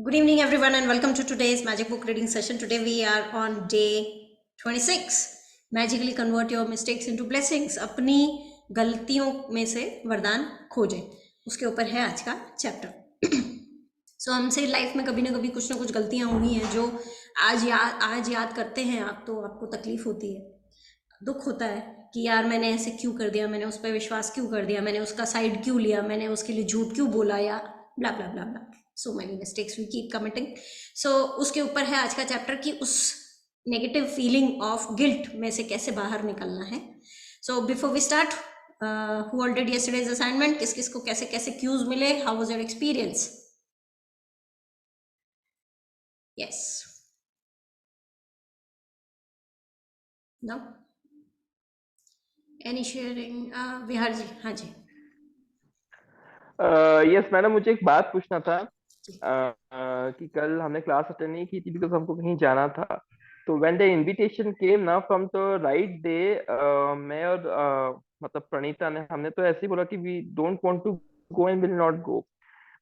Good evening, everyone, and welcome to today's Magic Book Reading session. Today, we are on day 26. Magically convert your mistakes into blessings. अपनी गलतियों में से वरदान खोजें, उसके ऊपर है आज का चैप्टर. सो हमसे लाइफ में कभी ना कभी कुछ ना कुछ गलतियां हुई हैं जो आज याद करते हैं आप, तो आपको तकलीफ होती है, दुख होता है कि यार मैंने ऐसे क्यों कर दिया, मैंने उस पर विश्वास क्यों कर दिया, मैंने उसका साइड क्यों लिया, मैंने उसके लिए झूठ क्यों बोला, या blah blah blah blah. So many mistakes we keep committing. So उसके ऊपर है आज का चैप्टर कि उस नेगेटिव फीलिंग ऑफ गिल्ट में से कैसे बाहर निकलना है. So before we start, who all did yesterday's assignment? किस किस को कैसे कैसे क्यूज मिले? How was your experience? Yes, no, any sharing? Vihar ji, हाँ जी. यस मैडम, मुझे एक बात पूछना था कि कल हमने क्लास अटेंड नहीं की थी बिकॉज हमको कहीं जाना था. तो व्हेन द इनविटेशन केम ना फ्रॉम द राइट डे, मैं और मतलब प्रणीता ने हमने तो ऐसे ही बोला कि we don't want to go and will not go.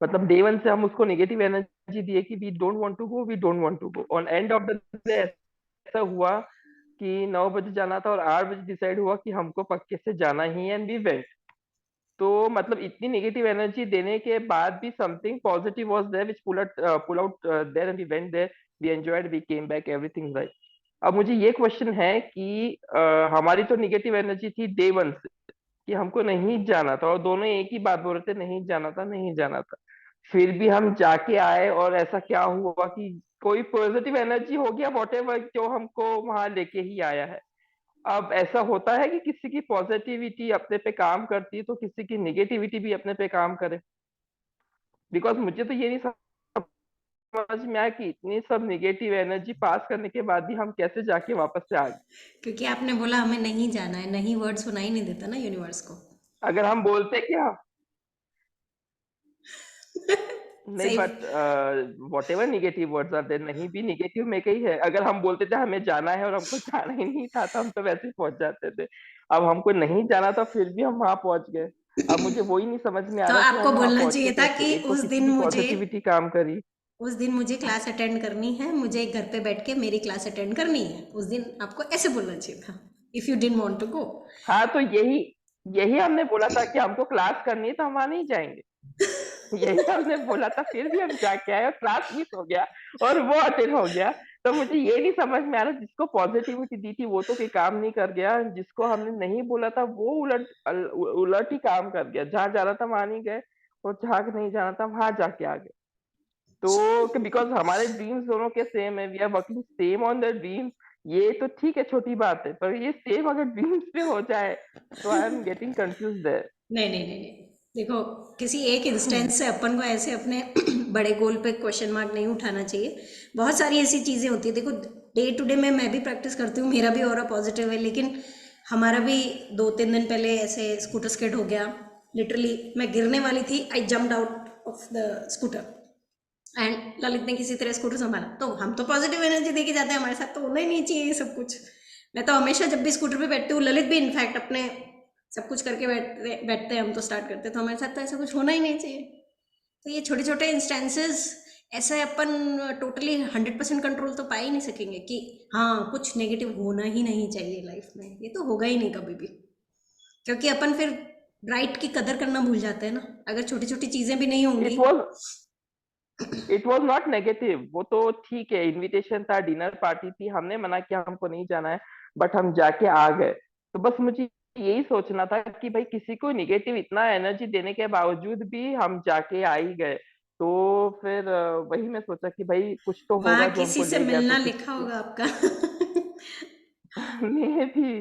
मतलब डे वन से हम उसको नेगेटिव एनर्जी दिए कि we don't want to go, we don't want to go. On end of the day ऐसा हुआ कि 9 बजे जाना था और 8 बजे डिसाइड हुआ कि हमको पक्के से जाना ही है, एंड वी वेंट. तो मतलब इतनी नेगेटिव एनर्जी देने के बाद भी something positive was there which pull out there, and we went there, we enjoyed, we came back, everything right. अब मुझे ये क्वेश्चन है कि हमारी तो नेगेटिव एनर्जी थी डे वन से कि हमको नहीं जाना था, और दोनों एक ही बात बोल रहे थे, नहीं जाना था, नहीं जाना था. फिर भी हम जाके आए, और ऐसा क्या हुआ कि कोई पॉजिटिव एनर्जी हो गया, वॉटेवर, जो हमको वहां लेके ही आया है. अब ऐसा होता है कि किसी की पॉजिटिविटी अपने पे काम करती है तो किसी की निगेटिविटी भी अपने पे काम करे. बिकॉज मुझे तो ये नहीं समझ में आया कि इतनी सब निगेटिव एनर्जी पास करने के बाद भी हम कैसे जाके वापस से आ गए. क्योंकि आपने बोला हमें नहीं जाना है, नहीं वर्ड सुनाई नहीं देता ना यूनिवर्स को. अगर हम बोलते क्या, नहीं, सही. But whatever negative words are there, नहीं भी निगेटिव में कही है. अगर हम बोलते थे हमें जाना है और हमको जाना ही नहीं था, तो हम तो वैसे ही पहुंच जाते थे. अब हमको नहीं जाना था, फिर भी हम वहां पहुंच गए. अब मुझे वही नहीं समझ में आ तो रहा कि आपको हम वहां बोलना पहुंचे चाहिए था कैसे. कि एक तो किसी की पॉजिटिविटी काम करी. उस दिन मुझे क्लास अटेंड करनी है, मुझे घर पे बैठ के मेरी क्लास अटेंड करनी है. उस दिन आपको ऐसे बोलना चाहिए था, if you didn't want to go. हाँ, तो यही यही हमने बोला था कि हमको क्लास करनी है तो हम वहां नहीं जाएंगे. यही हमने बोला था, फिर भी हम जाके आए और क्लास मिस हो गया और वो अटेंड हो गया. तो मुझे ये नहीं समझ में आ रहा, जिसको पॉजिटिविटी दी थी वो तो कोई काम नहीं कर गया, जिसको हमने नहीं बोला था वो उलट ही काम कर गया. जहां जाना था वहां नहीं गए, और जहां नहीं जाना था वहां जाके आ गए. तो बिकॉज हमारे ड्रीम्स दोनों के सेम है, we are working same on the dreams. ये तो ठीक है, छोटी बात है, पर ये सेम अगर ड्रीम्स पे हो जाए तो I am getting confuse there. नहीं नहीं नहीं नहीं, देखो, किसी एक इंस्टेंस से अपन को ऐसे अपने बड़े गोल पे क्वेश्चन मार्क नहीं उठाना चाहिए. बहुत सारी ऐसी चीज़ें होती है. देखो, डे टू डे में मैं भी प्रैक्टिस करती हूँ, मेरा भी ऑरा पॉजिटिव है, लेकिन हमारा भी 2-3 दिन पहले ऐसे स्कूटर स्किड हो गया. लिटरली मैं गिरने वाली थी, आई jumped out of the scooter, and Lalit ने किसी तरह स्कूटर संभाला. तो हम तो पॉजिटिव एनर्जी दे के जाते हैं, हमारे साथ तो होना ही नहीं चाहिए ये सब कुछ. मैं तो हमेशा जब भी स्कूटर पे बैठती हूँ, ललित भी इनफैक्ट अपने सब कुछ करके बैठते बैठते हैं, हम तो स्टार्ट करते, तो हमारे साथ तो ऐसा कुछ होना ही नहीं चाहिए. तो ये छोटे छोटे इंस्टेंसेस, ऐसे अपन टोटली 100% कंट्रोल तो पा ही नहीं सकेंगे कि हाँ कुछ नेगेटिव होना ही नहीं चाहिए लाइफ में. ये तो होगा ही नहीं कभी भी, क्योंकि अपन फिर राइट की कदर करना भूल जाते हैं ना, अगर छोटी छोटी चीज़ें भी नहीं होंगी. It was not negative. वो तो ठीक है, इनविटेशन था, डिनर पार्टी थी, हमने मना किया हमको नहीं जाना है, बट हम जाके आ गए. तो बस मुझे यही सोचना था कि भाई किसी को निगेटिव इतना एनर्जी देने के बावजूद भी हम जाके आ ही गए. तो फिर वही मैं सोचा कि भाई कुछ तो वहां होगा जो किसी हमको से ले गया. तो मिलना लिखा किसी होगा आपका. ने भी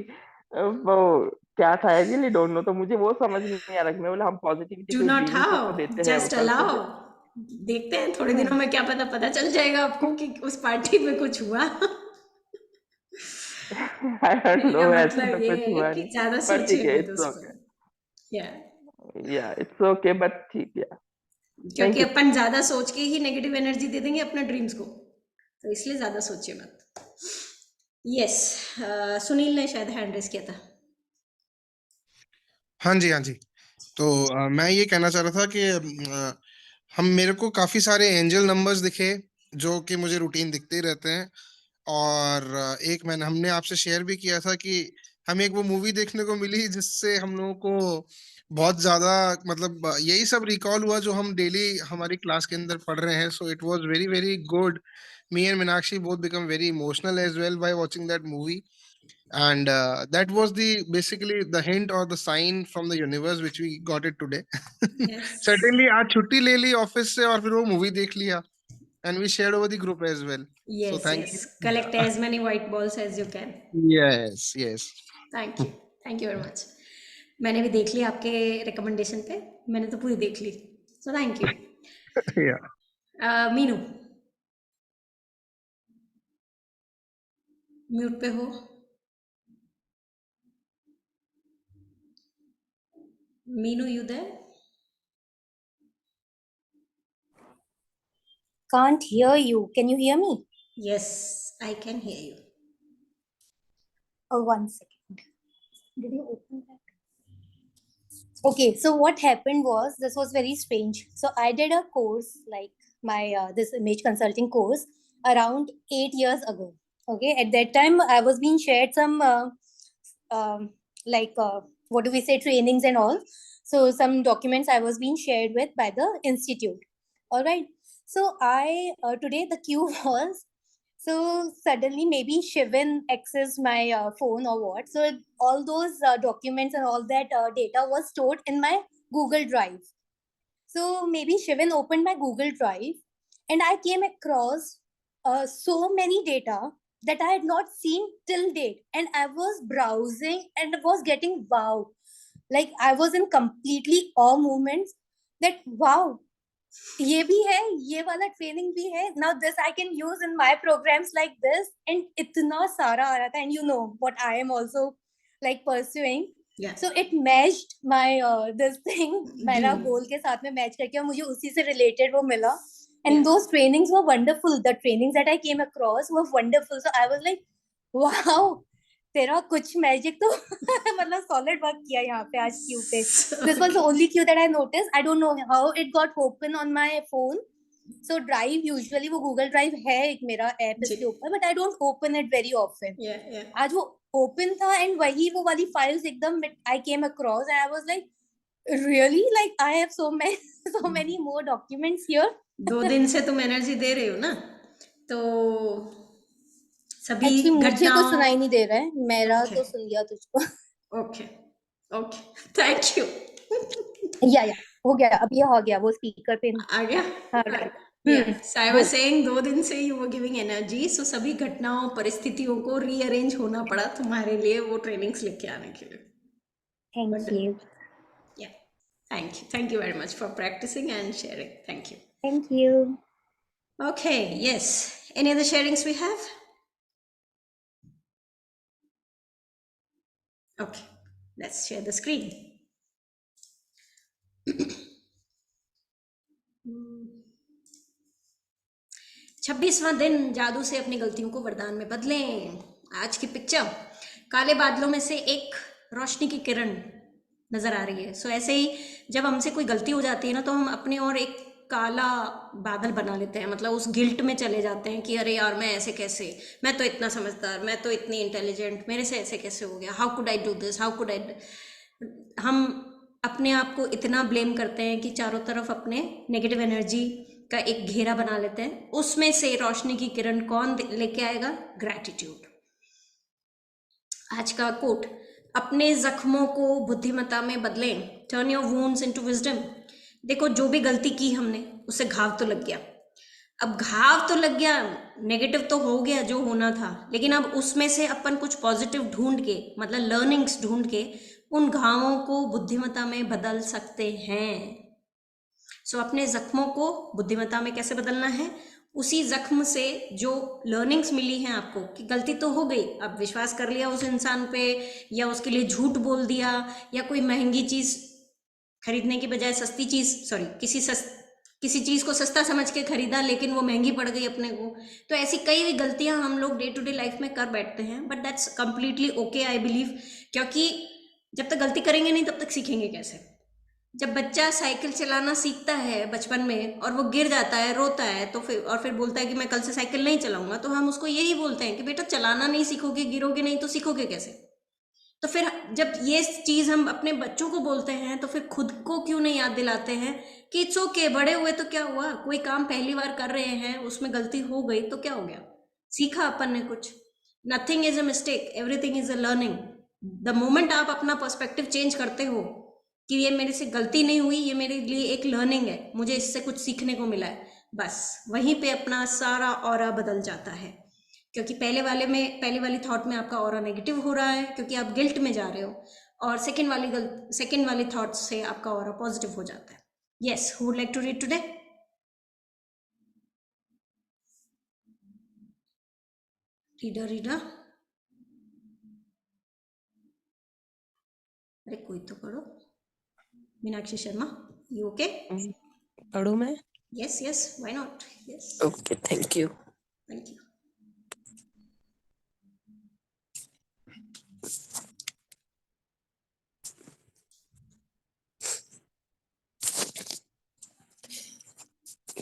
वो क्या था, आई रियली डोंट नो. तो मुझे वो समझ में नहीं आ रहा कि मैं बोला हम पॉजिटिविटी डू कोई नॉट ड्रीम को हाउ, देते हैं, वो जस्ट कल को अलाउ. देखते हैं थोड़े दिनों में, क्या पता पता चल जाएगा आपको कि उस पार्टी में कुछ हुआ. आई डोंट नो, मेरा ऐसा तो मतलब ये कुछ है हुआ कि नहीं. ज्यादा पर ठीक सोचिए है, मत इट्स उस ओके. पर. या या इट्स ओके, बट ठीक है. थैंक क्योंकि यू. अपन ज्यादा सोच के ही नेगेटिव एनर्जी दे देंगे अपने ड्रीम्स को, तो इसलिए ज्यादा सोचिए मत. यस, सुनील ने शायद हैंड रेस किया था. हाँ जी, हाँ जी. तो मैं ये कहना चाह रहा था कि हम मेरे को काफी सारे एंजल नंबर्स दिखे जो कि मुझे रूटीन दिखते ही रहते हैं। और एक मैंने हमने आपसे शेयर भी किया था कि हमें एक वो मूवी देखने को मिली जिससे हम लोगों को बहुत ज्यादा मतलब यही सब रिकॉल हुआ जो हम डेली हमारी क्लास के अंदर पढ़ रहे हैं। So it was very very good. Me and Meenakshi both become very emotional as well by watching that movie. And that was the basically the hint or the sign from the universe which we got it today. Yes. Certainly आज छुट्टी ले ली office से और फिर वो movie देख लिया and we shared over the group as well. So Yes, thank yes. Collect you. as many white balls as you can. Yes, yes. Thank you very much. मैंने भी देख ली आपके रिकमेंडेशन पे, मैंने तो पूरी देख ली, so thank you. Yeah. Meenu mute पे हो? Meenu you there? Can't hear you. Can you hear me? Yes, I can hear you. Oh, 1 second. Did you open that? Okay, so what happened was this was very strange. So I did a course like my this image consulting course around 8 years ago. Okay, at that time I was being shared some like what do we say, trainings and all. So some documents I was being shared with by the institute. All right. So I today the queue was. So suddenly maybe Shivan accessed my phone or what. So all those documents and all that data was stored in my Google Drive. So maybe Shivan opened my Google Drive and I came across so many data that I had not seen till date. And I was browsing and was getting wow. Like I was in completely awe moments that wow, ये भी है, ये वाला training भी है, now this I can use in my programs like this. And इतना सारा आ रहा था, and you know what I am also like pursuing. Yeah. So it matched my this thing मेरा गोल के साथ में मैच करके और मुझे उसी से रिलेटेड वो मिला. And Yeah. those trainings were wonderful. The trainings that I came across were wonderful. So I was like, wow, तेरा कुछ मैजिक तो मतलब सॉलिड वर्क किया यहाँ पे आज क्यू पे. This was the only queue that I noticed. I don't know how it got open on my phone. So Drive usually वो Google Drive है एक मेरा ऐप इसके ऊपर, but I don't open it very often. Yeah. आज वो open था and वही वो वाली files एकदम I came across and I was like, really, like I have so many more documents here. 2 दिन से तुम एनर्जी दे रही हो ना, तो सभी Actually मुझे तो घटनाओं। सुनाई नहीं दे रहा है, मेरा Okay. तो सुन लिया तुझको. Okay, thank you. या हो गया, अब ये हो गया, वो स्पीकर पे आ गया? हाँ. Yes, I was saying 2 दिन से you were giving energy, so सभी घटनाओं परिस्थितियों को रीअरेंज होना पड़ा तुम्हारे लिए वो ट्रेनिंग्स लेके आने के लिए। Thank you. Yeah, thank you very much for practicing and sharing. Thank you. Thank you. Okay, yes, any other sharings we have? Okay, let's share the screen. 26वां दिन जादू से अपनी गलतियों को वरदान में बदलें। आज की पिक्चर, काले बादलों में से एक रोशनी की किरण नजर आ रही है। सो ऐसे ही जब हमसे कोई गलती हो जाती है ना, तो हम अपने और एक काला बादल बना लेते हैं, मतलब उस गिल्ट में चले जाते हैं कि अरे यार मैं ऐसे कैसे, मैं तो इतना समझदार, मैं तो इतनी इंटेलिजेंट, मेरे से ऐसे कैसे हो गया, how could I do this, how could I. हम अपने आप को इतना ब्लेम करते हैं कि चारों तरफ अपने नेगेटिव एनर्जी का एक घेरा बना लेते हैं। उसमें से रोशनी की किरण कौन लेके आएगा? ग्रैटिट्यूड। आज का कोट, अपने जख्मों को बुद्धिमत्ता में बदलें, turn your wounds into wisdom. देखो जो भी गलती की हमने, उससे घाव तो लग गया, अब घाव तो लग गया, नेगेटिव तो हो गया जो होना था, लेकिन अब उसमें से अपन कुछ पॉजिटिव ढूंढ के, मतलब लर्निंग्स ढूंढ के उन घावों को बुद्धिमत्ता में बदल सकते हैं। सो अपने जख्मों को बुद्धिमत्ता में कैसे बदलना है? उसी जख्म से जो लर्निंग्स मिली हैं आपको कि गलती तो हो गई, अब विश्वास कर लिया उस इंसान पे, या उसके लिए झूठ बोल दिया, या कोई महंगी चीज खरीदने की बजाय सस्ती चीज, सॉरी किसी चीज को सस्ता समझ के खरीदा लेकिन वो महंगी पड़ गई अपने को। तो ऐसी कई भी गलतियां हम लोग डे टू डे लाइफ में कर बैठते हैं, but that's completely okay I believe, क्योंकि जब तक गलती करेंगे नहीं तब तक सीखेंगे कैसे? जब बच्चा साइकिल चलाना सीखता है बचपन में और वो गिर जाता है, रोता है, तो फिर बोलता है कि मैं कल से साइकिल नहीं चलाऊंगा, तो हम उसको यही बोलते हैं कि बेटा चलाना नहीं सीखोगे, गिरोगे नहीं तो सीखोगे कैसे? तो फिर जब ये चीज हम अपने बच्चों को बोलते हैं तो फिर खुद को क्यों नहीं याद दिलाते हैं कि इट्स ओके, बड़े हुए तो क्या हुआ, कोई काम पहली बार कर रहे हैं, उसमें गलती हो गई तो क्या हो गया, सीखा अपन ने कुछ। Nothing is a mistake, everything is a learning. The moment आप अपना पर्सपेक्टिव चेंज करते हो कि ये मेरे से गलती नहीं हुई, ये मेरे लिए एक लर्निंग है, मुझे इससे कुछ सीखने को मिला है, बस वहीं पे अपना सारा ऑरा बदल जाता है। क्योंकि पहले वाली थॉट में आपका ऑरा नेगेटिव हो रहा है क्योंकि आप गिल्ट में जा रहे हो, और सेकंड वाली थॉट से आपका ऑरा पॉजिटिव हो जाता है। Yes, who would like to read today? Reader, अरे कोई तो पढ़ो। Meenakshi Sharma, you okay? पढ़ूं मैं? Yes yes, why not, yes, okay, thank you. Thank you.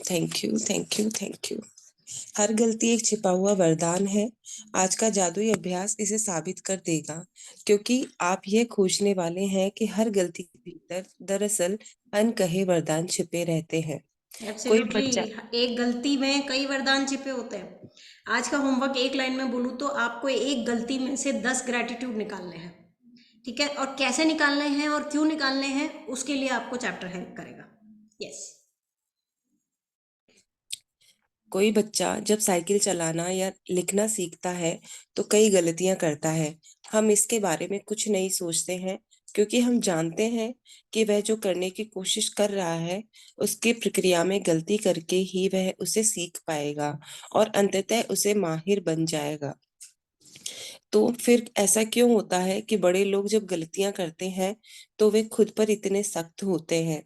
Thank you, thank you, thank you. हर गलती एक छिपा हुआ वरदान है। आज का जादुई अभ्यास इसे साबित कर देगा, क्योंकि आप यह खोजने वाले हैं कि हर गलती के भीतर दरअसल अनकहे वरदान छिपे रहते हैं। कोई एब्सोल्युटली, बच्चा एक गलती में कई वरदान छिपे होते हैं। आज का होमवर्क एक लाइन में बोलूँ तो आपको एक गलती में से 10 ग्रैटिट्यूड निकालने हैं, ठीक है? और कैसे निकालने हैं और क्यों निकालने हैं उसके लिए आपको चैप्टर हेल्प करेगा। यस। कोई बच्चा जब साइकिल चलाना या लिखना सीखता है तो कई गलतियां करता है। हम इसके बारे में कुछ नहीं सोचते हैं, क्योंकि हम जानते हैं कि वह जो करने की कोशिश कर रहा है उसकी प्रक्रिया में गलती करके ही वह उसे सीख पाएगा और अंततः उसे माहिर बन जाएगा। तो फिर ऐसा क्यों होता है कि बड़े लोग जब गलतियां करते हैं तो वे खुद पर इतने सख्त होते हैं?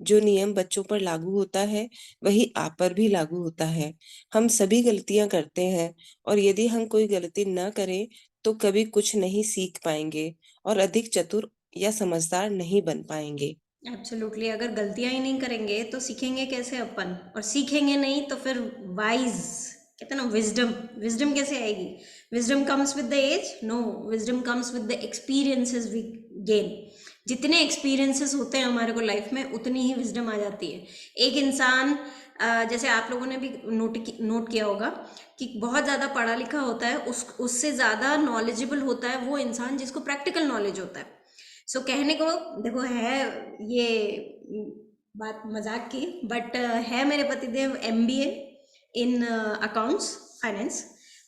जो नियम बच्चों पर लागू होता है वही आप पर भी लागू होता है। हम सभी गलतियां करते हैं, और यदि हम कोई गलती न करें तो कभी कुछ नहीं सीख पाएंगे और अधिक चतुर या समझदार नहीं बन पाएंगे। एब्सोल्युटली, अगर गलतियां ही नहीं करेंगे तो सीखेंगे कैसे अपन, और सीखेंगे नहीं तो फिर वाइज, कहते हैं ना, विजडम कैसे आएगी? Wisdom comes with the age? No, wisdom comes with the experiences we gain. जितने एक्सपीरियंसेस होते हैं हमारे को लाइफ में, उतनी ही विजडम आ जाती है। एक इंसान, जैसे आप लोगों ने भी नोट किया होगा कि बहुत ज़्यादा पढ़ा लिखा होता है, उससे ज़्यादा नॉलेजेबल होता है वो इंसान जिसको प्रैक्टिकल नॉलेज होता है। सो कहने को देखो है ये बात मजाक की, बट है मेरे पतिदेव MBA इन अकाउंट्स फाइनेंस,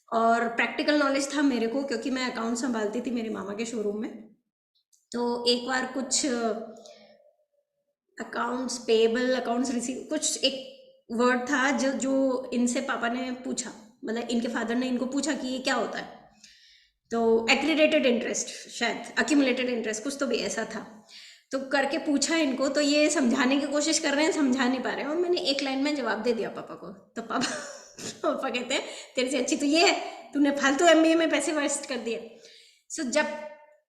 और प्रैक्टिकल नॉलेज था मेरे को क्योंकि मैं अकाउंट संभालती थी मेरे मामा के शोरूम में। तो एक बार कुछ अकाउंट्स पेबल, अकाउंट्स रिसीव, कुछ एक वर्ड था जो इनसे पापा ने पूछा, मतलब इनके फादर ने इनको पूछा कि ये क्या होता है। तो एक्रीडेटेड इंटरेस्ट, शायद अक्यूमुलेटेड इंटरेस्ट, कुछ तो भी ऐसा था। तो करके पूछा इनको, तो ये समझाने की कोशिश कर रहे हैं, समझा नहीं पा रहे हैं, और मैंने एक लाइन में जवाब दे दिया पापा को। तो पापा कहते हैं तेरे से अच्छी तो ये है, तूने फालतू MBA में पैसे वेस्ट कर दिए। सो जब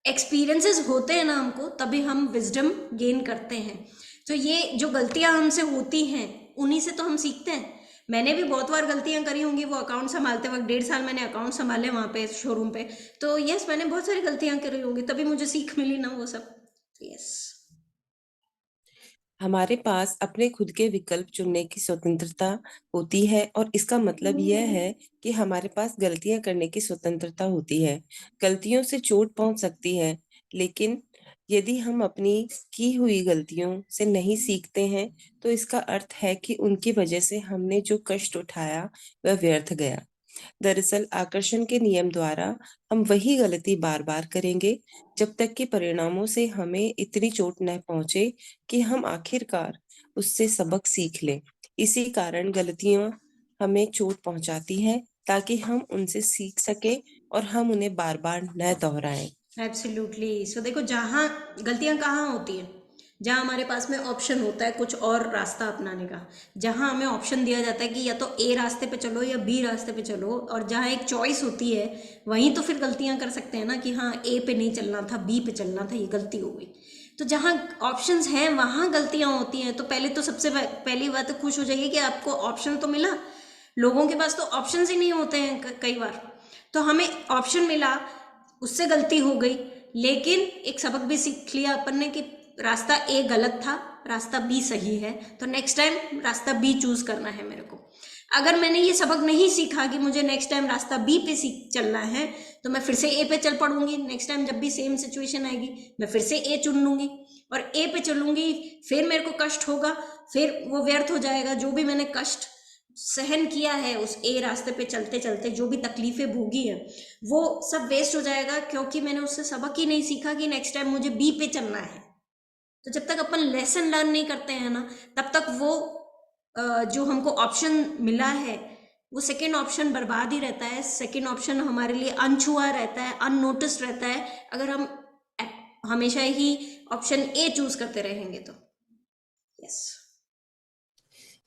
एक्सपीरियंसेस होते हैं ना हमको, तभी हम विजडम गेन करते हैं। तो ये जो गलतियां हमसे होती हैं उन्हीं से तो हम सीखते हैं। मैंने भी बहुत बार गलतियां करी होंगी, वो अकाउंट संभालते वक्त 1.5 साल मैंने अकाउंट संभाले वहाँ पे शोरूम पे, तो यस मैंने बहुत सारी गलतियां करी होंगी, तभी मुझे सीख मिली ना वो सब। यस। हमारे पास अपने खुद के विकल्प चुनने की स्वतंत्रता होती है, और इसका मतलब यह है कि हमारे पास गलतियां करने की स्वतंत्रता होती है। गलतियों से चोट पहुंच सकती है, लेकिन यदि हम अपनी की हुई गलतियों से नहीं सीखते हैं तो इसका अर्थ है कि उनकी वजह से हमने जो कष्ट उठाया वह व्यर्थ गया। दरअसल आकर्षण के नियम द्वारा हम वही गलती बार बार करेंगे जब तक कि परिणामों से हमें इतनी चोट न पहुंचे कि हम आखिरकार उससे सबक सीख लें। इसी कारण गलतियां हमें चोट पहुंचाती हैं, ताकि हम उनसे सीख सके और हम उन्हें बार बार न दोहराएं। एब्सोल्युटली। सो देखो, जहाँ गलतियाँ कहाँ होती हैं, जहाँ हमारे पास में ऑप्शन होता है कुछ और रास्ता अपनाने का, जहाँ हमें ऑप्शन दिया जाता है कि या तो A रास्ते पे चलो या B रास्ते पे चलो, और जहाँ एक चॉइस होती है वहीं तो फिर गलतियाँ कर सकते हैं ना कि हाँ A पे नहीं चलना था, B पे चलना था, ये गलती हो गई। तो जहाँ ऑप्शंस हैं वहाँ गलतियाँ होती हैं। तो पहले तो सबसे पहली बात तो खुश हो जाइए कि आपको ऑप्शन तो मिला। लोगों के पास तो ऑप्शंस ही नहीं होते हैं कई बार। तो हमें ऑप्शन मिला, उससे गलती हो गई, लेकिन एक सबक भी सीख लिया अपन ने कि रास्ता ए गलत था, रास्ता बी सही है, तो नेक्स्ट टाइम रास्ता बी चूज करना है मेरे को। अगर मैंने ये सबक नहीं सीखा कि मुझे नेक्स्ट टाइम रास्ता बी पे चलना है, तो मैं फिर से ए पे चल पड़ूंगी। नेक्स्ट टाइम जब भी सेम सिचुएशन आएगी मैं फिर से ए चुन लूंगी और ए पे चलूंगी, फिर मेरे को कष्ट होगा, फिर वो व्यर्थ हो जाएगा। जो भी मैंने कष्ट सहन किया है उस ए रास्ते पे चलते चलते, जो भी तकलीफें भोगी है, वो सब वेस्ट हो जाएगा, क्योंकि मैंने उससे सबक ही नहीं सीखा कि नेक्स्ट टाइम मुझे बी पे चलना है। तो जब तक अपन लेसन लर्न नहीं करते हैं ना, तब तक वो जो हमको ऑप्शन मिला है वो सेकेंड ऑप्शन बर्बाद ही रहता है। सेकेंड ऑप्शन हमारे लिए अनछुआ रहता है, अननोटिस्ड रहता है, अगर हम हमेशा ही ऑप्शन ए चूज करते रहेंगे तो। यस।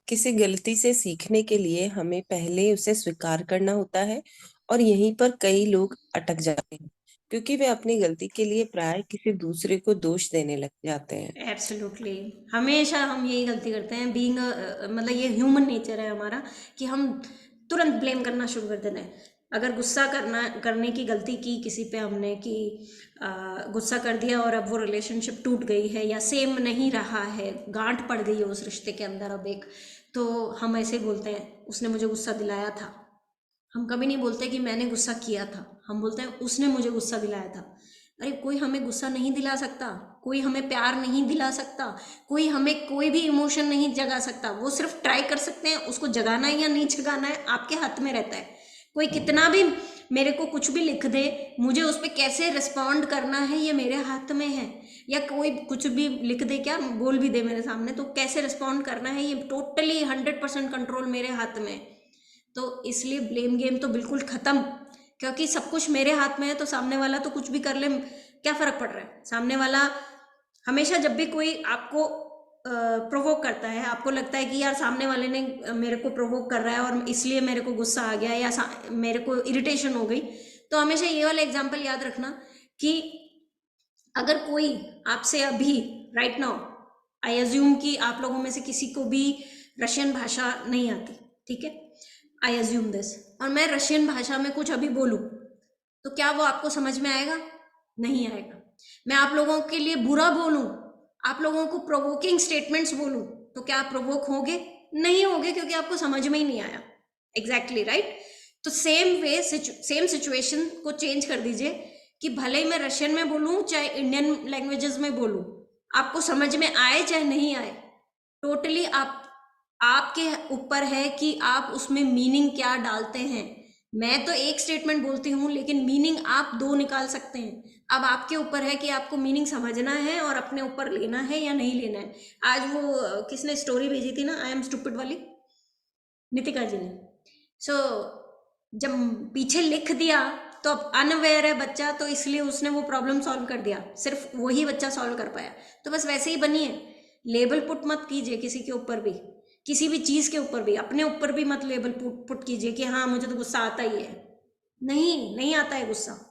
किसी गलती से सीखने के लिए हमें पहले उसे स्वीकार करना होता है और यहीं पर कई लोग अटक जाते हैं क्योंकि वे अपनी गलती के लिए प्राय किसी दूसरे को दोष देने लग जाते हैं। एब्सोल्युटली, हमेशा हम यही गलती करते हैं। बीइंग मतलब ये ह्यूमन नेचर है हमारा कि हम तुरंत ब्लेम करना शुरू कर देते हैं। अगर गुस्सा करने की गलती की किसी पे हमने कि गुस्सा कर दिया और अब वो रिलेशनशिप टूट गई है या सेम नहीं रहा है, गांठ पड़ गई है उस रिश्ते के अंदर अब एक, तो हम ऐसे बोलते हैं उसने मुझे गुस्सा दिलाया था। हम कभी नहीं बोलते कि मैंने गुस्सा किया था, हम बोलते हैं उसने मुझे गुस्सा दिलाया था। अरे कोई हमें गुस्सा नहीं दिला सकता, कोई हमें प्यार नहीं दिला सकता, कोई हमें कोई भी इमोशन नहीं जगा सकता। वो सिर्फ ट्राई कर सकते हैं, उसको जगाना है या नहीं जगाना है आपके हाथ में रहता है। कोई कितना भी मेरे को कुछ भी लिख दे, मुझे उस पर कैसे रिस्पॉन्ड करना है ये मेरे हाथ में है। या कोई कुछ भी लिख दे, क्या बोल भी दे मेरे सामने, तो कैसे रिस्पॉन्ड करना है ये टोटली 100% कंट्रोल मेरे हाथ में है। तो इसलिए ब्लेम गेम तो बिल्कुल खत्म, क्योंकि सब कुछ मेरे हाथ में है। तो सामने वाला तो कुछ भी कर ले, क्या फर्क पड़ रहा है। सामने वाला हमेशा जब भी कोई आपको प्रोवोक करता है, आपको लगता है कि यार सामने वाले ने मेरे को प्रोवोक कर रहा है और इसलिए मेरे को गुस्सा आ गया या मेरे को इरिटेशन हो गई, तो हमेशा ये वाला एग्जाम्पल याद रखना कि अगर कोई आपसे अभी राइट नाउ, आई अज्यूम कि आप लोगों में से किसी को भी रशियन भाषा नहीं आती, ठीक है, आई अज्यूम दिस, और मैं रशियन भाषा में कुछ अभी बोलूं, तो क्या वो आपको समझ में आएगा? नहीं आएगा। मैं आप लोगों के लिए बुरा बोलूं, आप लोगों को प्रोवोकिंग स्टेटमेंट्स बोलूं, तो क्या आप प्रोवोक होगे? नहीं होगे, क्योंकि आपको समझ में ही नहीं आया। Exactly right. तो सेम सिचुएशन को चेंज कर दीजिए कि भले ही मैं रशियन में बोलूं चाहे इंडियन लैंग्वेजेस में बोलूं, आपको समझ में आए चाहे नहीं आए, टोटली आपके ऊपर है कि आप उसमें मीनिंग क्या डालते हैं। मैं तो एक स्टेटमेंट बोलती हूँ, लेकिन मीनिंग आप दो निकाल सकते हैं। अब आपके ऊपर है कि आपको मीनिंग समझना है और अपने ऊपर लेना है या नहीं लेना है। आज वो किसने स्टोरी भेजी थी ना, आई एम स्टूपिड वाली, नितिका जी ने। सो जब पीछे लिख दिया तो अब अनअवेयर है बच्चा, तो इसलिए उसने वो प्रॉब्लम सॉल्व कर दिया, सिर्फ वही बच्चा सॉल्व कर पाया। तो बस वैसे ही बनिए, लेबल पुट मत कीजिए किसी के ऊपर भी, किसी भी चीज के ऊपर भी, अपने ऊपर भी मत लेबल पुट कीजिए कि हाँ मुझे तो गुस्सा आता ही है। नहीं आता है गुस्सा।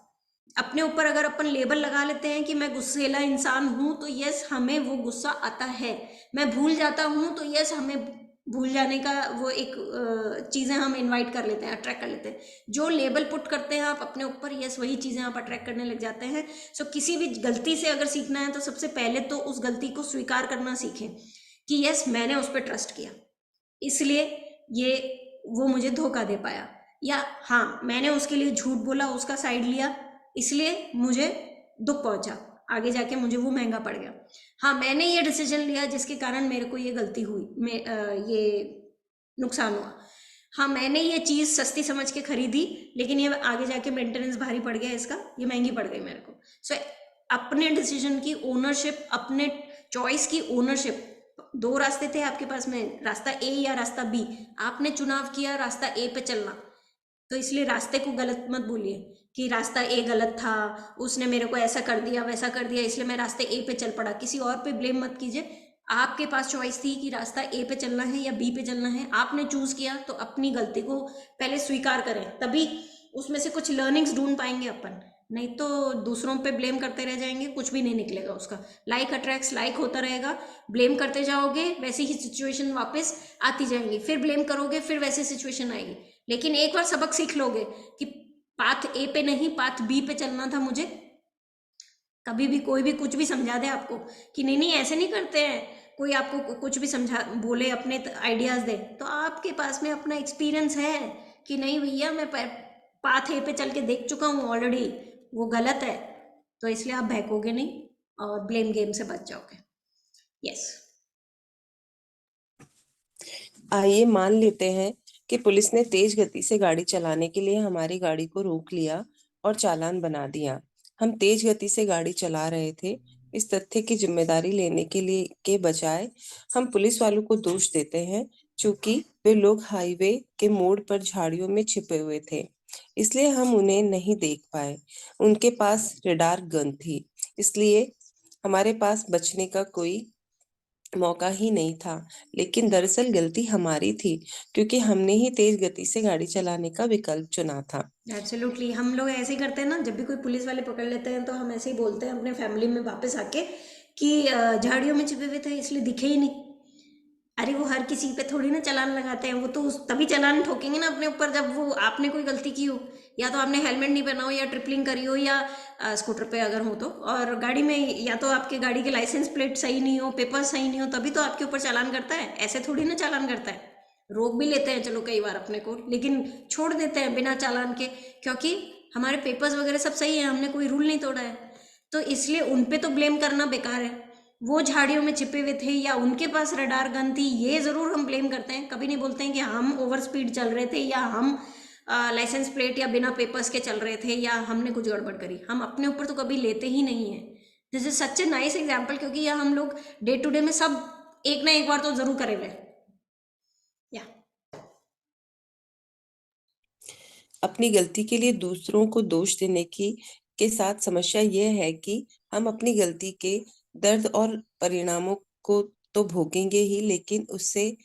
अपने ऊपर अगर अपन लेबल लगा लेते हैं कि मैं गुस्सेला इंसान हूं, तो यस हमें वो गुस्सा आता है। मैं भूल जाता हूं, तो यस हमें भूल जाने का वो एक चीजें हम इनवाइट कर लेते हैं, अट्रैक्ट कर लेते हैं। जो लेबल पुट करते हैं आप अपने ऊपर, यस वही चीजें आप अट्रैक्ट करने लग जाते हैं। सो किसी भी गलती से अगर सीखना है तो सबसे पहले तो उस गलती को स्वीकार करना सीखें कि यस मैंने उस पर ट्रस्ट किया, इसलिए ये वो मुझे धोखा दे पाया, या हाँ मैंने उसके लिए झूठ बोला, उसका साइड लिया, इसलिए मुझे दुख पहुंचा, आगे जाके मुझे वो महंगा पड़ गया। हाँ मैंने ये डिसीजन लिया जिसके कारण मेरे को ये गलती हुई, ये नुकसान हुआ। हाँ मैंने ये चीज़ सस्ती समझ के खरीदी, लेकिन ये आगे जाके मेंटेनेंस भारी पड़ गया इसका, ये महंगी पड़ गई मेरे को। सो अपने डिसीजन की ओनरशिप, अपने चॉइस की ओनरशिप। दो रास्ते थे आपके पास में, रास्ता ए या रास्ता बी, आपने चुनाव किया रास्ता ए पे चलना, तो इसलिए रास्ते को गलत मत बोलिए कि रास्ता ए गलत था, उसने मेरे को ऐसा कर दिया वैसा कर दिया इसलिए मैं रास्ते ए पे चल पड़ा। किसी और पे ब्लेम मत कीजिए। आपके पास चॉइस थी कि रास्ता ए पे चलना है या बी पे चलना है, आपने चूज किया, तो अपनी गलती को पहले स्वीकार करें, तभी उसमें से कुछ लर्निंग्स ढूंढ पाएंगे अपन। नहीं तो दूसरों पे ब्लेम करते रह जाएंगे, कुछ भी नहीं निकलेगा उसका। लाइक अट्रैक्ट्स लाइक होता रहेगा, ब्लेम करते जाओगे वैसे ही सिचुएशन वापस आती जाएंगी, फिर ब्लेम करोगे फिर वैसे सिचुएशन आएगी। लेकिन एक बार सबक सीख लोगे कि पाथ ए पे नहीं पाथ बी पे चलना था मुझे, कभी भी कोई भी कुछ भी समझा दे आपको कि नहीं नहीं ऐसे नहीं करते हैं, कोई आपको कुछ भी समझा बोले, अपने आइडियाज दे, तो आपके पास में अपना एक्सपीरियंस है कि नहीं भैया मैं पाथ ए पे चल के देख चुका हूँ ऑलरेडी, वो गलत है, तो इसलिए आप बहकोगे नहीं और ब्लेम गेम से बच जाओगे। यस। आइए मान लेते हैं कि पुलिस ने तेज गति से गाड़ी चलाने के लिए हमारी गाड़ी को रोक लिया और चालान बना दिया। हम तेज गति से गाड़ी चला रहे थे। इस तथ्य की जिम्मेदारी लेने के बजाय हम पुलिस वालों को दोष देते हैं, चूंकि वे लोग हाईवे के मोड़ पर झाड़ियों में छिपे हुए थे, इसलिए हम उन्हें नहीं देख पाए। उनके पास रडार गन थी, इसलिए हमारे पास बचने का कोई मौका ही नहीं था। लेकिन दरअसल गलती हमारी थी, क्योंकि हमने ही तेज गति से गाड़ी चलाने का विकल्प चुना था। एब्सोल्युटली, हम लोग ऐसे ही करते हैं ना, जब भी कोई पुलिस वाले पकड़ लेते हैं तो हम ऐसे ही बोलते हैं अपने फैमिली में वापस आके कि झाड़ियों में छिपे हुए थे इसलिए दिखे ही नहीं। अरे वो हर किसी पे थोड़ी ना चालान लगाते हैं, वो तो तभी चालान ठोकेंगे ना अपने ऊपर जब वो आपने कोई गलती की हो, या तो आपने हेलमेट नहीं पहना हो, या ट्रिपलिंग करी हो, या स्कूटर पे अगर हो तो, और गाड़ी में या तो आपके गाड़ी के लाइसेंस प्लेट सही नहीं हो, पेपर सही नहीं हो, तभी तो आपके ऊपर चालान करता है। ऐसे थोड़ी ना चालान करता है। रोक भी लेते हैं चलो कई बार अपने को, लेकिन छोड़ देते हैं बिना चालान के, क्योंकि हमारे पेपर्स वगैरह सब सही है, हमने कोई रूल नहीं तोड़ा है। तो इसलिए उन पे तो ब्लेम करना बेकार है। वो झाड़ियों में छिपे हुए थे या उनके पास रडार गन थी, ये ज़रूर हम ब्लेम करते हैं। कभी नहीं बोलते हैं कि हम ओवर स्पीड चल रहे थे, या हम लाइसेंस प्लेट या बिना पेपर्स के चल रहे थे, या हमने कुछ गड़बड़ करी। हम अपने ऊपर तो कभी लेते ही नहीं है। This is such a nice example, क्योंकि यह हम लोग डे टू डे में सब एक ना एक बार तो जरूर करेंगे। या अपनी गलती के लिए दूसरों को दोष देने के साथ समस्या यह है कि हम अपनी गलती के दर्द और परिणामों को तो भोगेंगे ही, लेकिन उससे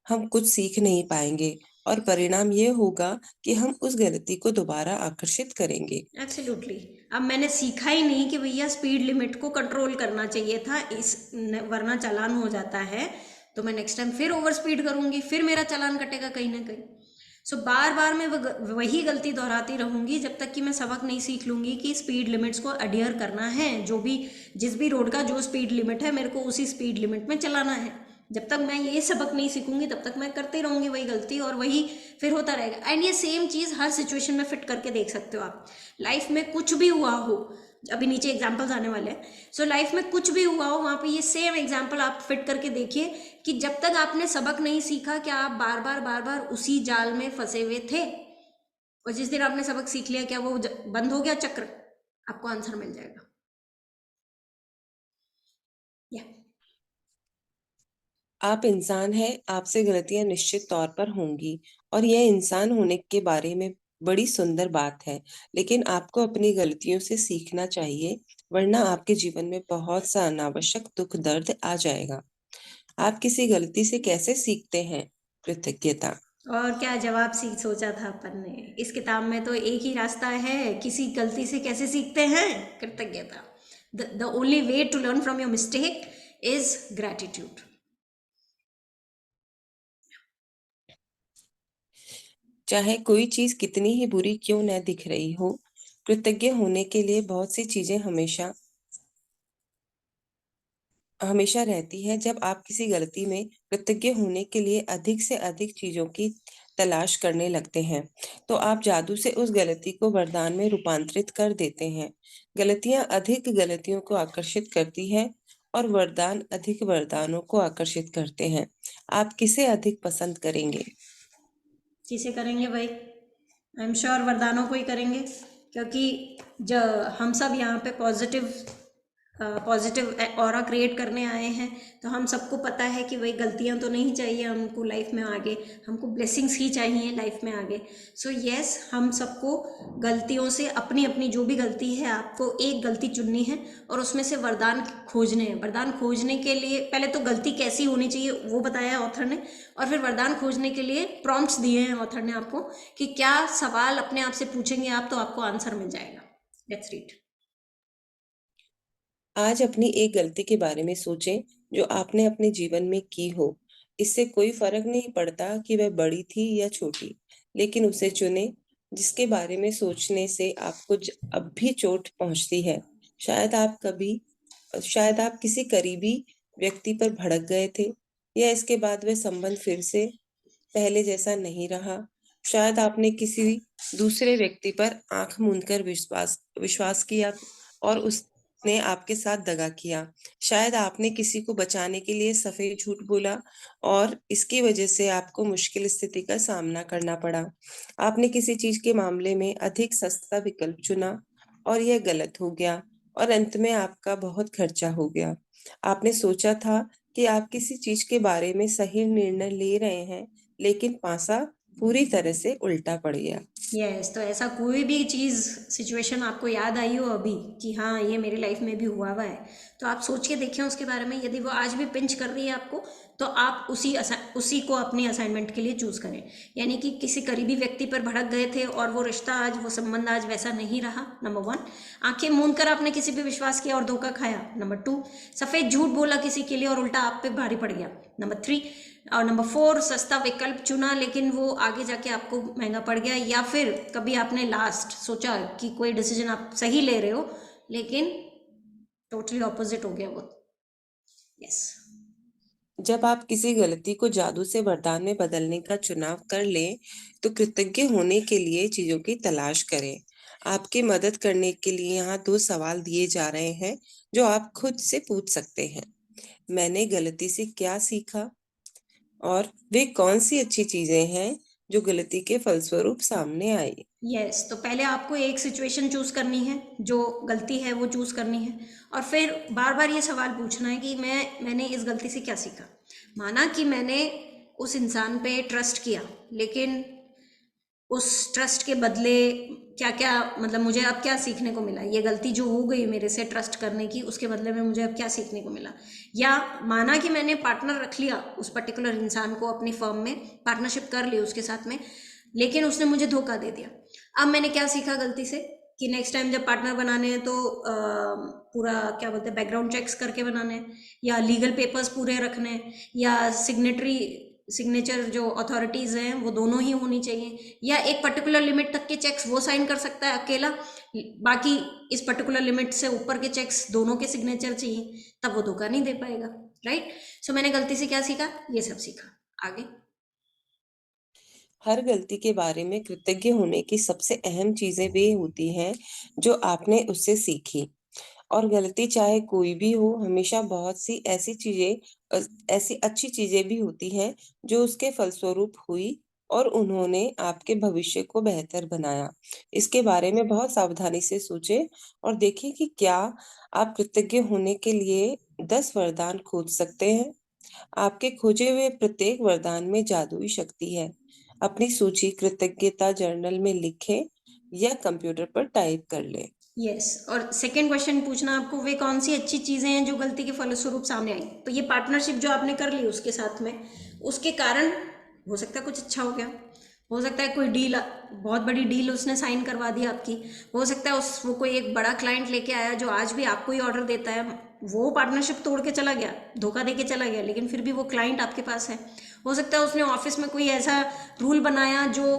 हम कुछ सीख नहीं पाएंगे, और परिणाम ये होगा कि हम उस गलती को दोबारा आकर्षित करेंगे। एब्सोल्युटली। अब मैंने सीखा ही नहीं कि भैया स्पीड लिमिट को कंट्रोल करना चाहिए था, वरना चालान हो जाता है, तो मैं नेक्स्ट टाइम फिर ओवर स्पीड करूंगी, फिर मेरा चालान कटेगा कहीं ना कहीं। सो बार बार मैं वही गलती दोहराती रहूंगी जब तक कि मैं सबक नहीं सीख लूंगी कि स्पीड लिमिट्स को अडियर करना है। जिस भी रोड का जो स्पीड लिमिट है मेरे को उसी स्पीड लिमिट में चलाना है। जब तक मैं ये सबक नहीं सीखूंगी तब तक मैं करती रहूंगी वही गलती, और वही फिर होता रहेगा। एंड ये सेम चीज़ हर सिचुएशन में फिट करके देख सकते हो आप। लाइफ में कुछ भी हुआ हो, अभी नीचे एग्जाम्पल्स आने वाले हैं, सो लाइफ में कुछ भी हुआ हो वहाँ पे ये सेम एग्जाम्पल आप फिट करके देखिए कि जब तक आपने सबक नहीं सीखा क्या आप बार बार उसी जाल में फंसे हुए थे, और जिस दिन आपने सबक सीख लिया क्या वो बंद हो गया चक्र, आपको आंसर मिल जाएगा। या आप इंसान हैं, आपसे गलतियां निश्चित तौर पर होंगी, और यह इंसान होने के बारे में बड़ी सुंदर बात है। लेकिन आपको अपनी गलतियों से सीखना चाहिए, वरना आपके जीवन में बहुत सा अनावश्यक दुख दर्द आ जाएगा। आप किसी गलती से कैसे सीखते हैं? कृतज्ञता। और क्या जवाब सोचा था अपन ने इस किताब में, तो एक ही रास्ता है, किसी गलती से कैसे सीखते हैं? कृतज्ञता। The only way to learn from your mistake is gratitude. चाहे कोई चीज कितनी ही बुरी क्यों न दिख रही हो, कृतज्ञ होने के लिए बहुत सी चीजें हमेशा रहती है। जब आप किसी गलती में कृतज्ञ होने के लिए अधिक से अधिक चीजों की तलाश करने लगते हैं, तो आप जादू से उस गलती को वरदान में रूपांतरित कर देते हैं। गलतियां अधिक गलतियों को आकर्षित करती हैं, और वरदान अधिक वरदानों को आकर्षित करते हैं। आप किसे अधिक पसंद करेंगे? किसे करेंगे भाई? आई एम श्योर वरदानों को ही करेंगे, क्योंकि जब हम सब यहाँ पे पॉजिटिव ऑरा क्रिएट करने आए हैं, तो हम सबको पता है कि भाई गलतियाँ तो नहीं चाहिए हमको लाइफ में आगे, हमको ब्लेसिंग्स ही चाहिए लाइफ में आगे। सो यस, हम सबको गलतियों से अपनी अपनी जो भी गलती है, आपको एक गलती चुननी है और उसमें से वरदान खोजने हैं। वरदान खोजने के लिए पहले तो गलती कैसी होनी चाहिए वो बताया है ऑथर ने, और फिर वरदान खोजने के लिए प्रॉम्प्ट्स दिए हैं ऑथर ने आपको कि क्या सवाल अपने आप से पूछेंगे आप तो आपको आंसर मिल जाएगा। Let's read. आज अपनी एक गलती के बारे में सोचें जो आपने अपने जीवन में की हो। इससे कोई फर्क नहीं पड़ता कि वह बड़ी थी या छोटी, लेकिन उसे चुनें जिसके बारे में सोचने से आपको अब भी चोट पहुंचती है। शायद आप किसी करीबी व्यक्ति पर भड़क गए थे, या इसके बाद वह संबंध फिर से पहले जैसा नहीं रहा। शायद आपने किसी दूसरे व्यक्ति पर आंख मूंदकर विश्वास किया और उसने आपके साथ दगा किया। शायद आपने किसी को बचाने के लिए सफेद झूठ बोला और इसकी वजह से आपको मुश्किल स्थिति का सामना करना पड़ा। आपने किसी चीज के मामले में अधिक सस्ता विकल्प चुना और यह गलत हो गया और अंत में आपका बहुत खर्चा हो गया। आपने सोचा था कि आप किसी चीज के बारे में सही निर्णय ले रहे हैं, लेकिन पासा पूरी तरह से उल्टा पड़ गया। यस, तो ऐसा कोई भी चीज़ सिचुएशन आपको याद आई हो अभी कि हाँ ये मेरी लाइफ में भी हुआ हुआ है, तो आप सोच के देखें उसके बारे में। यदि वो आज भी पिंच कर रही है आपको, तो आप उसी को अपनी असाइनमेंट के लिए चूज़ करें। यानी कि किसी करीबी व्यक्ति पर भड़क गए थे और वो रिश्ता आज, वो संबंध आज वैसा नहीं रहा, नंबर 1। आंखें मूंद कर आपने किसी पे विश्वास किया और धोखा खाया, नंबर 2। सफ़ेद झूठ बोला किसी के लिए और उल्टा आप पे भारी पड़ गया, नंबर 3। और नंबर 4, सस्ता विकल्प चुना लेकिन वो आगे जाके आपको महंगा पड़ गया। या फिर कभी आपने लास्ट सोचा कि कोई डिसीजन आप सही ले रहे हो लेकिन टोटली ऑपोजिट हो गया वो। यस। जब आप किसी गलती को जादू से वरदान में बदलने का चुनाव कर लें, तो कृतज्ञ होने के लिए चीजों की तलाश करें। आपकी मदद करने के लिए यहाँ 2 सवाल दिए जा रहे हैं जो आप खुद से पूछ सकते हैं। मैंने गलती से क्या सीखा? और वे कौन सी अच्छी चीजें हैं जो गलती के फलस्वरूप सामने आई? यस, तो पहले आपको एक सिचुएशन चूज करनी है, जो गलती है वो चूज करनी है, और फिर बार बार ये सवाल पूछना है कि मैंने इस गलती से क्या सीखा। माना कि मैंने उस इंसान पे ट्रस्ट किया, लेकिन उस ट्रस्ट के बदले क्या क्या, मतलब मुझे अब क्या सीखने को मिला। ये गलती जो हो गई मेरे से ट्रस्ट करने की, उसके बदले में मुझे अब क्या सीखने को मिला। या माना कि मैंने पार्टनर रख लिया उस पर्टिकुलर इंसान को, अपनी फर्म में पार्टनरशिप कर ली उसके साथ में, लेकिन उसने मुझे धोखा दे दिया। अब मैंने क्या सीखा गलती से कि नेक्स्ट टाइम जब पार्टनर बनाने हैं तो पूरा क्या बोलते हैं, बैकग्राउंड चेक्स करके बनाने हैं, या लीगल पेपर्स पूरे रखने हैं, या सिग्नेचर जो अथॉरिटीज़ हैं वो दोनों ही होनी चाहिए, या एक पर्टिकुलर लिमिट तक के चेक्स वो साइन कर सकता है अकेला, बाकी इस पर्टिकुलर लिमिट से ऊपर के चेक्स दोनों के सिग्नेचर चाहिए, तब वो धोखा नहीं दे पाएगा। राइट। सो मैंने गलती से क्या सीखा, ये सब सीखा। आगे। हर गलती के बारे में कृतज्ञ होने की सबसे अहम चीजें वे होती हैं जो आपने उससे सीखी। और गलती चाहे कोई भी हो, हमेशा बहुत सी ऐसी अच्छी चीजें भी होती हैं जो उसके फलस्वरूप हुई और उन्होंने आपके भविष्य को बेहतर बनाया। इसके बारे में बहुत सावधानी से सोचें और देखें कि क्या आप कृतज्ञ होने के लिए 10 वरदान खोज सकते हैं। आपके खोजे हुए प्रत्येक वरदान में जादुई शक्ति है। अपनी सूची कृतज्ञता जर्नल में लिखें या कंप्यूटर पर टाइप कर लें। यस, और सेकंड क्वेश्चन पूछना आपको, वे कौन सी अच्छी चीज़ें हैं जो गलती के फलस्वरूप सामने आई। तो ये पार्टनरशिप जो आपने कर ली उसके साथ में, उसके कारण हो सकता है कुछ अच्छा हो गया, हो सकता है कोई डील, बहुत बड़ी डील उसने साइन करवा दी आपकी, हो सकता है वो कोई एक बड़ा क्लाइंट लेके आया जो आज भी आपको ही ऑर्डर देता है, वो पार्टनरशिप तोड़ के चला गया, धोखा दे के चला गया, लेकिन फिर भी वो क्लाइंट आपके पास है। हो सकता है उसने ऑफिस में कोई ऐसा रूल बनाया जो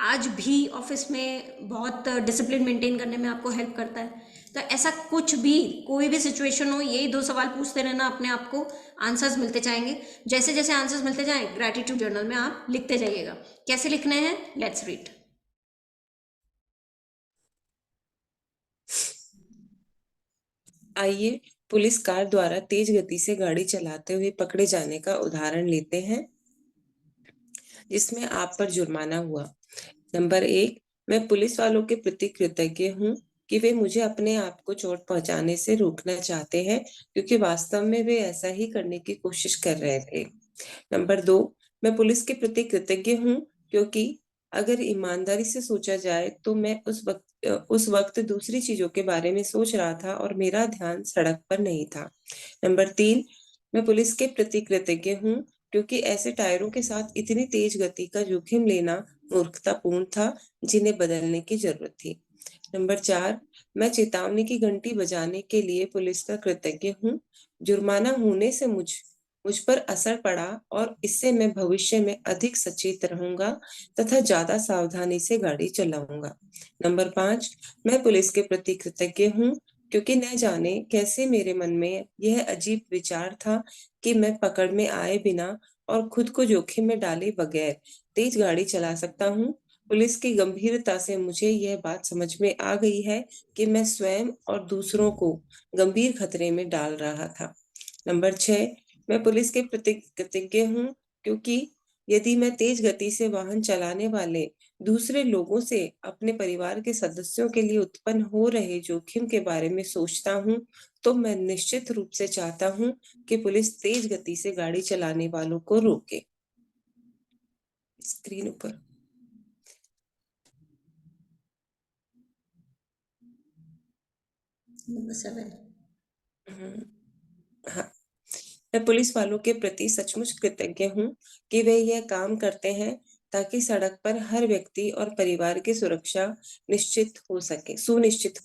आज भी ऑफिस में बहुत डिसिप्लिन मेंटेन करने में आपको हेल्प करता है। तो ऐसा कुछ भी, कोई भी सिचुएशन हो, यही 2 सवाल पूछते रहना अपने आप को, आंसर्स मिलते जाएंगे। जैसे जैसे आंसर्स मिलते जाएं, ग्रैटिट्यूड जर्नल में आप लिखते जाइएगा। कैसे लिखने हैं, लेट्स रीड। आइए पुलिस कार द्वारा तेज गति से गाड़ी चलाते हुए पकड़े जाने का उदाहरण लेते हैं जिसमें आप पर जुर्माना हुआ। नंबर 1, मैं पुलिस वालों के प्रति कृतज्ञ हूँ कि वे मुझे अपने आप को चोट पहुंचाने से रोकना चाहते हैं, क्योंकि वास्तव में वे ऐसा ही करने की कोशिश कर रहे थे। नंबर 2, मैं पुलिस के प्रति कृतज्ञ हूँ क्योंकि अगर ईमानदारी से सोचा जाए तो मैं उस वक्त दूसरी चीजों के बारे में सोच रहा था और मेरा ध्यान सड़क पर नहीं था। नंबर 3, मैं पुलिस के प्रति कृतज्ञ हूँ क्योंकि ऐसे टायरों के साथ इतनी तेज गति का जोखिम लेना मूर्खतापूर्ण था जिन्हें बदलने की जरूरत थी। नंबर 4, मैं चेतावनी की घंटी बजाने के लिए पुलिस का कृतज्ञ हूँ। जुर्माना होने से मुझ पर असर पड़ा और इससे मैं भविष्य में अधिक सचेत रहूंगा तथा ज्यादा सावधानी से गाड़ी चलाऊंगा। नंबर 5, मैं पुलिस के प्रति कृतज्ञ हूँ क्योंकि न जाने कैसे मेरे मन में यह अजीब विचार था कि मैं पकड़ में आए बिना और खुद को जोखिम में डाले बगैर तेज गाड़ी चला सकता हूँ। पुलिस की गंभीरता से मुझे यह बात समझ में आ गई है कि मैं स्वयं और दूसरों को गंभीर खतरे में डाल रहा था। नंबर 6, मैं पुलिस के प्रति कृतज्ञ हूँ क्योंकि यदि मैं तेज गति से वाहन चलाने वाले दूसरे लोगों से अपने परिवार के सदस्यों के लिए उत्पन्न हो रहे जोखिम के बारे में सोचता हूँ, तो मैं निश्चित रूप से चाहता हूँ कि पुलिस तेज गति से गाड़ी चलाने वालों को रोके। स्क्रीन ऊपर। नंबर 7। हाँ, मैं पुलिस वालों के प्रति सचमुच कृतज्ञ हूँ कि वे यह काम करते हैं ताकि सड़क पर हर व्यक्ति और परिवार की सुरक्षा सुनिश्चित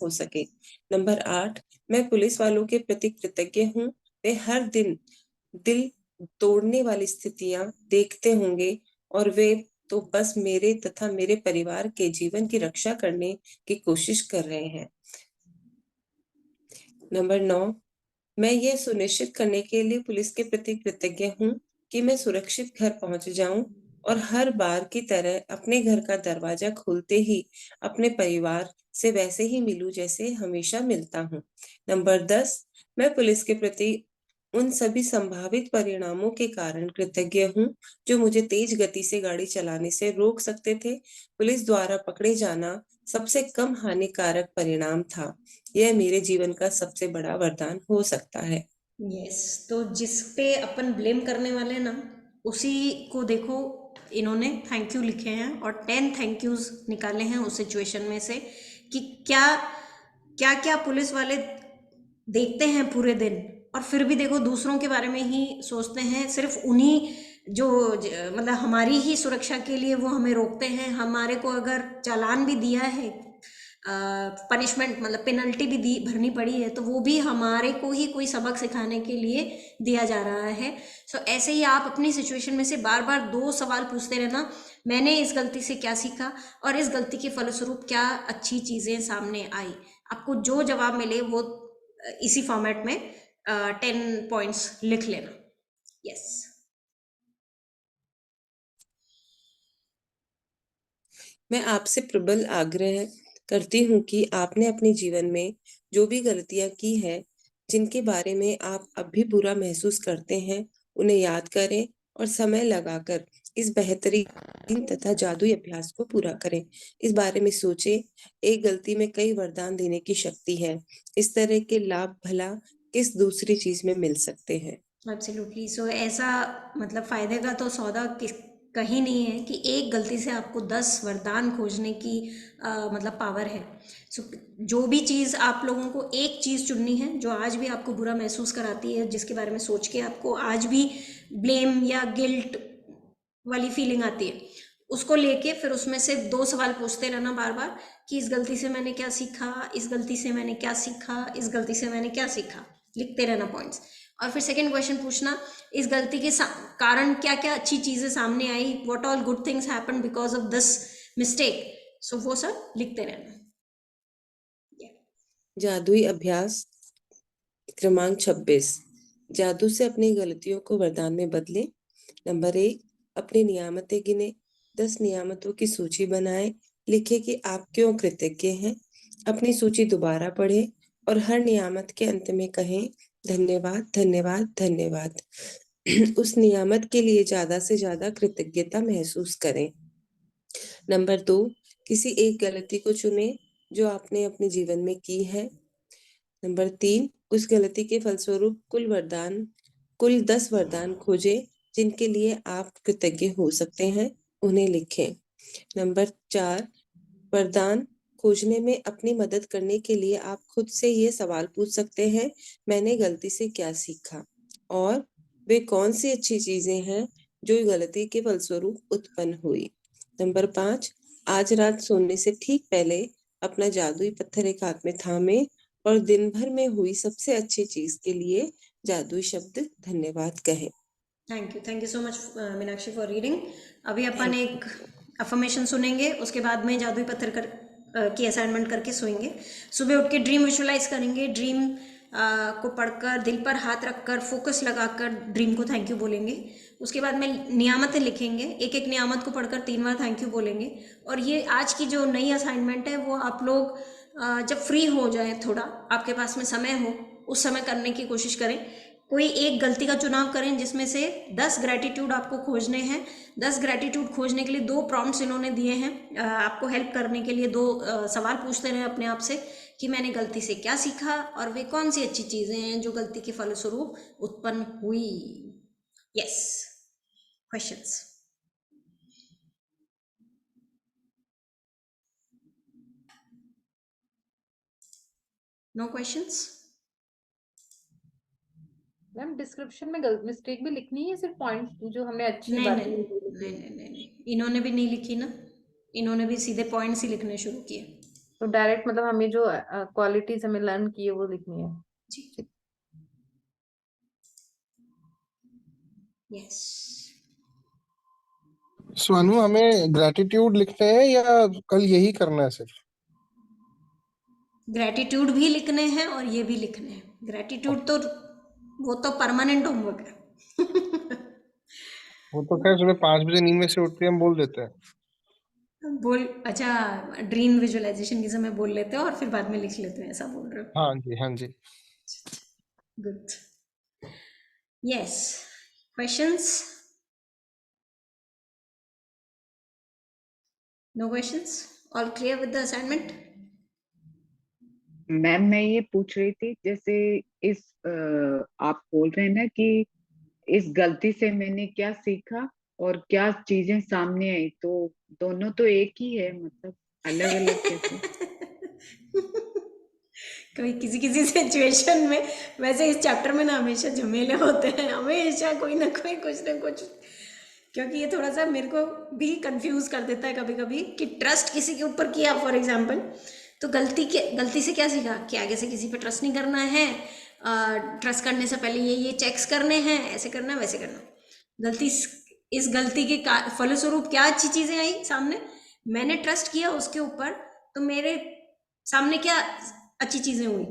हो सके। नंबर 8, मैं पुलिस वालों के प्रति कृतज्ञ हूँ। वे हर दिन दिल तोड़ने वाली स्थितियां देखते होंगे और वे तो बस मेरे तथा मेरे परिवार के जीवन की रक्षा करने की कोशिश कर रहे हैं। नंबर 9, मैं यह सुनिश्चित करने के लिए पुलिस के प्रति कृतज्ञ हूँ कि मैं सुरक्षित घर पहुंच जाऊं और हर बार की तरह अपने घर का दरवाजा खोलते ही अपने परिवार से वैसे ही मिलूं जैसे हमेशा मिलता हूं। नंबर 10, मैं पुलिस के प्रति उन सभी संभावित परिणामों के कारण कृतज्ञ हूँ जो मुझे तेज गति से गाड़ी चलाने से रोक सकते थे। पुलिस द्वारा पकड़े जाना सबसे कम हानिकारक परिणाम था। यह मेरे जीवन का सबसे बड़ा वरदान हो सकता है। यस, तो जिस पे अपन ब्लेम करने वाले हैं ना, उसी को देखो, इन्होंने थैंक यू लिखे हैं और 10 थैंक यूज निकाले हैं उस सिचुएशन में से कि क्या क्या क्या पुलिस वाले देखते हैं पूरे दिन और फिर भी देखो दूसरों के बारे में ही सोचते हैं। सिर्फ उन्हीं जो मतलब हमारी ही सुरक्षा के लिए वो हमें रोकते हैं। हमारे को अगर चालान भी दिया है, पनिशमेंट मतलब पेनल्टी भी दी भरनी पड़ी है, तो वो भी हमारे को ही कोई सबक सिखाने के लिए दिया जा रहा है। सो ऐसे ही आप अपनी सिचुएशन में से बार बार 2 सवाल पूछते रहना, मैंने इस गलती से क्या सीखा और इस गलती के फलस्वरूप क्या अच्छी चीज़ें सामने आई। आपको जो जवाब मिले वो इसी फॉर्मेट में 10 पॉइंट्स लिख लेना। यस। मैं आपसे प्रबल आग्रह करती हूँ कि आपने अपने जीवन में जो भी गलतियां की हैं, जिनके बारे में आप अब भी बुरा महसूस करते हैं, उन्हें याद करें और समय लगाकर इस बेहतरीन तथा जादुई अभ्यास को पूरा करें। इस बारे में सोचें, एक गलती में कई वरदान देने की शक्ति है। इस तरह के लाभ भला किस दूसरी चीज में मिल सकते हैं। एब्सोल्युटली। सो ऐसा मतलब फ़ायदे का तो सौदा कहीं नहीं है कि एक गलती से आपको 10 वरदान खोजने की मतलब पावर है। सो जो भी चीज़ आप लोगों को एक चीज़ चुननी है जो आज भी आपको बुरा महसूस कराती है, जिसके बारे में सोच के आपको आज भी ब्लेम या गिल्ट वाली फीलिंग आती है, उसको लेके फिर उसमें से 2 सवाल पूछते रहना बार बार कि इस गलती से मैंने क्या सीखा, इस गलती से मैंने क्या सीखा, इस गलती से मैंने क्या सीखा, लिखते रहना पॉइंट्स। और फिर सेकंड क्वेश्चन पूछना, इस गलती के कारण क्या क्या अच्छी चीज़ें सामने आई, what all good things happen because of this mistake. So वो सब लिखते रहना। जादुई अभ्यास क्रमांक 26, जादू से अपनी गलतियों को वरदान में बदलें। नंबर 1, अपनी नियामतें गिने। 10 नियामतों की सूची बनाएं। लिखें कि आप क्यों कृतज्ञ हैं। अपनी सूची दोबारा पढ़ें और हर नियामत के अंत में कहें, धन्यवाद, धन्यवाद, धन्यवाद। उस नियामत के लिए ज्यादा से ज्यादा कृतज्ञता महसूस करें। नंबर 2, किसी एक गलती को चुनें जो आपने अपने जीवन में की है। नंबर 3, उस गलती के फलस्वरूप कुल 10 वरदान खोजें जिनके लिए आप कृतज्ञ हो सकते हैं, उन्हें लिखें। नंबर 4, वरदान खोजने में अपनी मदद करने के लिए आप खुद से ये सवाल पूछ सकते हैं, मैंने गलती से क्या सीखा और वे कौन सी अच्छी चीजें हैं जो गलती के फलस्वरूप उत्पन्न हुई। नंबर 5, आज रात सोने से ठीक पहले अपना जादुई पत्थर एक हाथ में थामे और दिन भर में हुई सबसे अच्छी चीज के लिए जादुई शब्द धन्यवाद कहे। Thank you so much Meenakshi for reading. अभी अपन एक अफर्मेशन सुनेंगे, उसके बाद में जादुई पत्थर की असाइनमेंट करके सोएंगे। सुबह उठ के ड्रीम विजुअलाइज करेंगे, ड्रीम को पढ़कर दिल पर हाथ रखकर फोकस लगाकर ड्रीम को थैंक यू बोलेंगे। उसके बाद में नियामतें लिखेंगे, एक एक नियामत को पढ़कर 3 बार थैंक यू बोलेंगे। और ये आज की जो नई असाइनमेंट है वो आप लोग जब फ्री हो जाए, थोड़ा आपके पास में समय हो, उस समय करने की कोशिश करें। कोई एक गलती का चुनाव करें जिसमें से 10 ग्रैटिट्यूड आपको खोजने हैं। 10 ग्रैटिट्यूड खोजने के लिए 2 प्रॉम्प्ट्स इन्होंने दिए हैं आपको हेल्प करने के लिए। 2 सवाल पूछते रहे अपने आप से कि मैंने गलती से क्या सीखा और वे कौन सी अच्छी चीज़ें हैं जो गलती के फलस्वरूप उत्पन्न हुई। Yes, questions. No questions? Ma'am description में गलत मिस्टेक भी लिखनी है, सिर्फ पॉइंट्स जो हमने अच्छी नहीं बातें नहीं नहीं, इन्होंने भी नहीं लिखी ना, इन्होंने भी सीधे पॉइंट्स ही लिखने शुरू किए। तो डायरेक्ट मतलब हमें जो क्वालिटीज हमें लर्न की है वो लिखनी है। जी, यस। स्वानु, हमें ग्रैटिट्यूड लिखने हैं या कल यही करना है सिर्फ? ग्रैटिट्यूड भी लिखने हैं और ये भी लिखने हैं। ग्रैटिट्यूड तो वो तो परमानेंट होमवर्क है। वो तो खैर सुबह 5 बजे नींद में से उठते हम बोल देते हैं। बोल, अच्छा, ड्रीम विजुअलाइजेशन के समय बोल लेते हो और फिर बाद में लिख लेते हैं, ऐसा बोल रहे हो? हाँ जी, हाँ जी। Good. Yes, questions? No questions? All clear with the assignment? Ma'am मैं ये पूछ रही थी, जैसे इस आप बोल रहे हैं ना कि इस गलती से मैंने क्या सीखा और क्या चीजें सामने आई, तो दोनों तो एक ही है, मतलब अलग अलग कैसे? कोई किसी किसी सिचुएशन में, वैसे इस चैप्टर में ना हमेशा झमेले होते हैं, हमेशा कोई ना कोई कुछ ना कुछ, क्योंकि ये थोड़ा सा मेरे को भी कंफ्यूज कर देता है कभी कभी कि ट्रस्ट किसी के ऊपर किया फॉर एग्जांपल, तो गलती से क्या सीखा कि आगे से किसी पे ट्रस्ट नहीं करना है, ट्रस्ट करने से पहले ये चेक्स करने हैं, ऐसे करना वैसे करना। इस गलती के फलस्वरूप क्या अच्छी चीजें आई सामने, मैंने ट्रस्ट किया उसके ऊपर, तो मेरे सामने क्या अच्छी चीजें हुई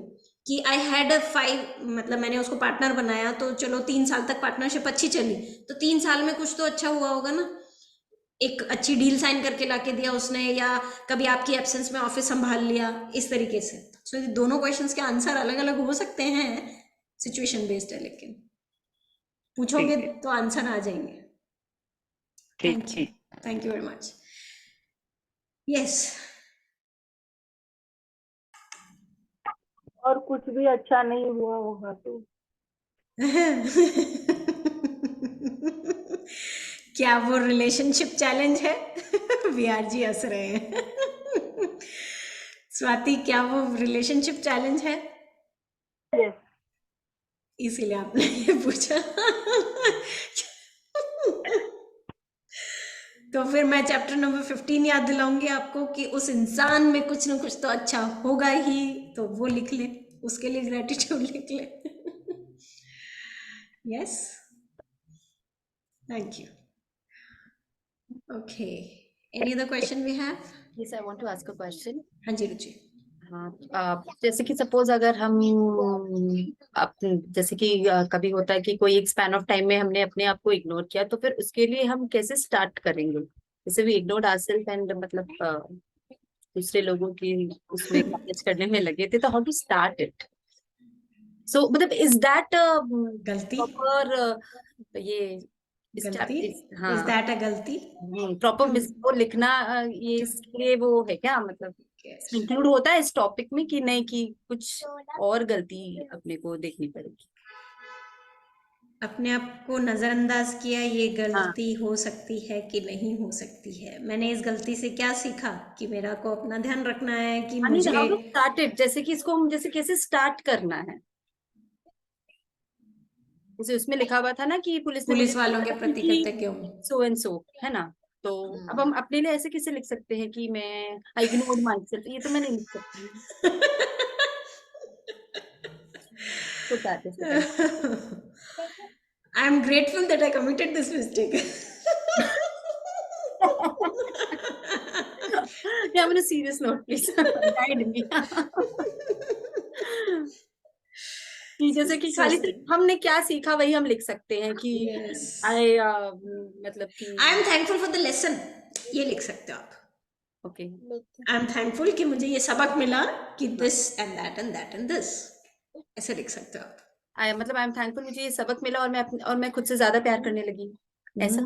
कि आई हैड अ 5, मतलब मैंने उसको पार्टनर बनाया, तो चलो 3 साल तक पार्टनरशिप अच्छी चली, तो 3 साल में कुछ तो अच्छा हुआ होगा ना, एक अच्छी डील साइन करके लाके दिया उसने, या कभी आपकी एब्सेंस में ऑफिस संभाल लिया, इस तरीके से। सो ये दोनों क्वेश्चंस के आंसर अलग अलग हो सकते हैं, सिचुएशन बेस्ड है, लेकिन पूछोगे तो आंसर आ जाएंगे। Thank you very much. Yes, और कुछ भी अच्छा नहीं हुआ होगा तो क्या वो रिलेशनशिप चैलेंज है? वीआर जी हंस रहे हैं। स्वाति, क्या वो रिलेशनशिप चैलेंज है? यस। इसीलिए आपने ये पूछा। तो फिर मैं चैप्टर नंबर 15 याद दिलाऊंगी आपको कि उस इंसान में कुछ ना कुछ तो अच्छा होगा ही, तो वो लिख ले, उसके लिए ग्रेटिट्यूड लिख ले। Yes, thank you. Okay, any other question we have? Yes, I want to ask a question. हाँ जी रुचि। हाँ, जैसे कि सपोज अगर हम जैसे कि कभी होता है कि कोई एक स्पैन ऑफ टाइम में हमने अपने आप को इग्नोर किया, तो फिर उसके लिए हम कैसे स्टार्ट करेंगे? जैसे वी इग्नोर्ड आवरसेल्फ एंड मतलब दूसरे लोगों की उसमें मैनेज करने में लगे थे, तो हाउ टू स्टार्ट इट? सो मतलब इज दैट गलती? प्रॉपर ये गलती? हाँ, इज दैट अ गलती? प्रॉपर वो लिखना ये इसके लिए वो है क्या, मतलब इंक्लूड होता है इस टॉपिक में कि नहीं, कि कुछ और गलती अपने को देखनी पड़ेगी? अपने आप को नजरअंदाज किया, ये गलती हो सकती है कि नहीं हो सकती है, मैंने इस गलती से क्या सीखा कि मेरा को अपना ध्यान रखना है कि मुझे स्टार्टेड, जैसे कि इसको हम जैसे कैसे स्टार्ट करना है, जैसे उसमें लिखा हुआ था ना कि पुलिस वालों के प्रति कृतज्ञ हूं, सो एंड सो, है ना, तो अब हम अपने लिए ऐसे कैसे लिख सकते हैं कि मैं आई इग्नोर्ड माई सेल्फ, ये तो मैं नहीं लिख सकती। तो practice करें। I am grateful that I committed this mistake. Yeah, on a serious note, please guide me. कि जैसे कि खाली सिर्फ हमने क्या सीखा वही हम लिख सकते हैं कि Yes. मतलब कि I am thankful for the lesson. ये लिख सकते हो आप. ओके I am thankful कि मुझे ये सबक मिला कि this and that and that and this. ऐसे लिख सकते हो आप. मतलब आई एम थैंकफुल, मुझे ये सबक मिला और मैं खुद से ज्यादा प्यार करने लगी, ऐसा।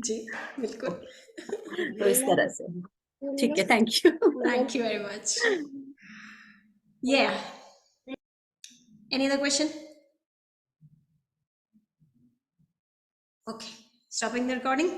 जी बिल्कुल. तो इस तरह से ठीक है, thank you. Thank you very much. Yeah. Any other question? Okay. Stopping the recording.